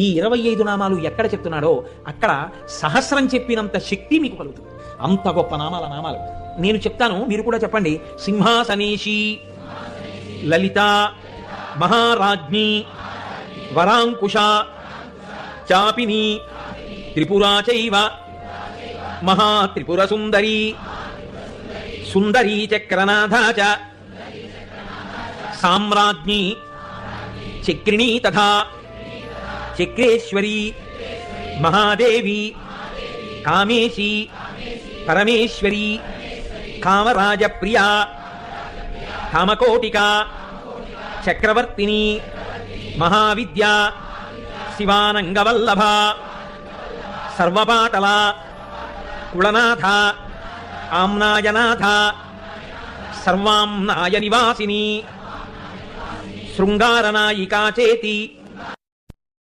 ఈ 25 నామాలు ఎక్కడ చెప్తున్నాడో అక్కడ సహస్రం చెప్పినంత శక్తి మీకు కలుగుతుంది. అంత గొప్ప నామాలు నేను చెప్తాను, మీరు కూడా చెప్పండి. సింహాసనేషి, లలిత, మహారాజ్ఞి, వరాంకుశ, చాపిని, త్రిపురా చైవ, మహాత్రిపుర సుందరి, సుందరీ చక్రనాథ చ, సామ్రాజ్ఞి, చక్రిణీ తథా చక్రేశ్వరి, మహాదేవి, కామేశి, పరమేశ్వరి, కామరాజప్రియ, కామకోటిక, చక్రవర్తిని, మహావిద్య, శివానంగవల్లభ, సర్వపాటల, కుళనాథ, ఆమ్నాయనాథ, సర్వాంనాయ నివాసిని, శృంగారనాయికా చేతి,